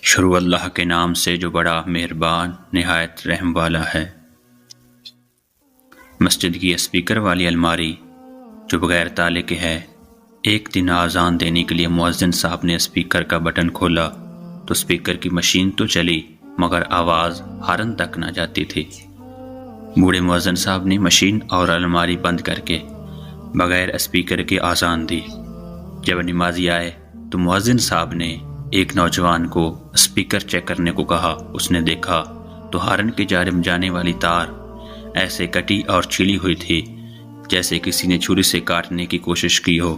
شروع اللہ کے نام سے جو بڑا مہربان نہایت رحم والا ہے۔ مسجد کی اسپیکر والی الماری جو بغیر تالے کے ہے، ایک دن اذان دینے کے لیے مؤذن صاحب نے اسپیکر کا بٹن کھولا تو اسپیکر کی مشین تو چلی مگر آواز ہارن تک نہ جاتی تھی۔ بوڑھے مؤذن صاحب نے مشین اور الماری بند کر کے بغیر اسپیکر کے اذان دی۔ جب نمازی آئے تو مؤذن صاحب نے ایک نوجوان کو اسپیکر چیک کرنے کو کہا۔ اس نے دیکھا تو ہارن کی جانب جانے والی تار ایسے کٹی اور چھلی ہوئی تھی جیسے کسی نے چھری سے کاٹنے کی کوشش کی ہو۔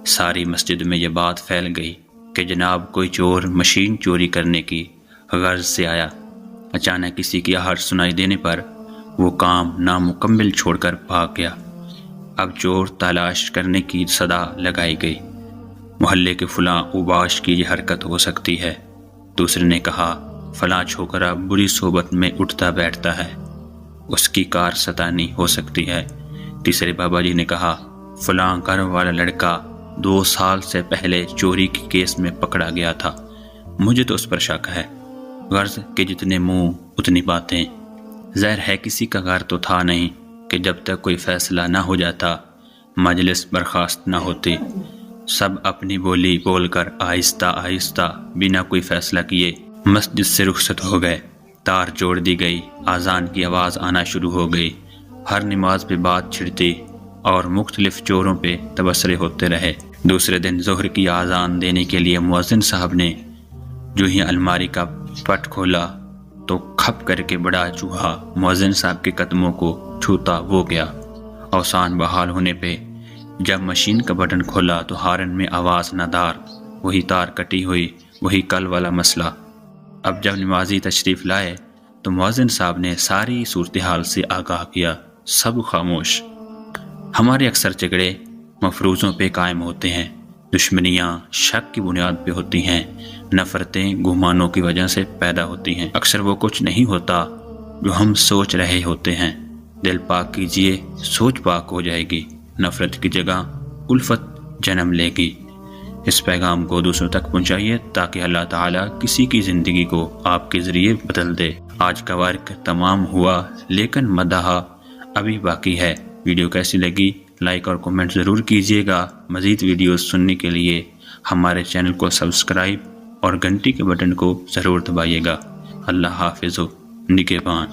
ساری مسجد میں یہ بات پھیل گئی کہ جناب کوئی چور مشین چوری کرنے کی غرض سے آیا۔ اچانک کسی کی آہٹ سنائی دینے پر وہ کام نامکمل چھوڑ کر بھاگ گیا۔ اب چور تلاش کرنے کی صدا لگائی گئی۔ محلے کے فلاں اوباش کی یہ حرکت ہو سکتی ہے۔ دوسرے نے کہا فلاں چھوکرا بری صحبت میں اٹھتا بیٹھتا ہے، اس کی کار ستانی ہو سکتی ہے۔ تیسرے بابا جی نے کہا فلاں گھر والا لڑکا 2 سال سے پہلے چوری کے کیس میں پکڑا گیا تھا، مجھے تو اس پر شک ہے۔ غرض کہ جتنے منہ اتنی باتیں۔ ظاہر ہے کسی کا گھر تو تھا نہیں کہ جب تک کوئی فیصلہ نہ ہو جاتا مجلس برخاست نہ ہوتی۔ سب اپنی بولی بول کر آہستہ آہستہ بنا کوئی فیصلہ کیے مسجد سے رخصت ہو گئے۔ تار جوڑ دی گئی، اذان کی آواز آنا شروع ہو گئی۔ ہر نماز پہ بات چھڑتی اور مختلف چوروں پہ تبصرے ہوتے رہے۔ دوسرے دن ظہر کی اذان دینے کے لیے مؤذن صاحب نے جو ہی الماری کا پٹ کھولا تو کھپ کر کے بڑا چوہا مؤذن صاحب کے قدموں کو چھوتا وہ گیا۔ اوسان بحال ہونے پہ جب مشین کا بٹن کھولا تو ہارن میں آواز ندار، وہی تار کٹی ہوئی، وہی کل والا مسئلہ۔ اب جب نمازی تشریف لائے تو مؤذن صاحب نے ساری صورتحال سے آگاہ کیا۔ سب خاموش۔ ہمارے اکثر جھگڑے مفروضوں پہ قائم ہوتے ہیں، دشمنیاں شک کی بنیاد پہ ہوتی ہیں، نفرتیں گمانوں کی وجہ سے پیدا ہوتی ہیں۔ اکثر وہ کچھ نہیں ہوتا جو ہم سوچ رہے ہوتے ہیں۔ دل پاک کیجئے، سوچ پاک ہو جائے گی، نفرت کی جگہ الفت جنم لے گی۔ اس پیغام کو دوسروں تک پہنچائیے تاکہ اللہ تعالیٰ کسی کی زندگی کو آپ کے ذریعے بدل دے۔ آج کا ورک تمام ہوا لیکن مدح ابھی باقی ہے۔ ویڈیو کیسی لگی لائک اور کمنٹ ضرور کیجیے گا۔ مزید ویڈیوز سننے کے لیے ہمارے چینل کو سبسکرائب اور گھنٹی کے بٹن کو ضرور دبائیے گا۔ اللہ حافظ و نگہبان۔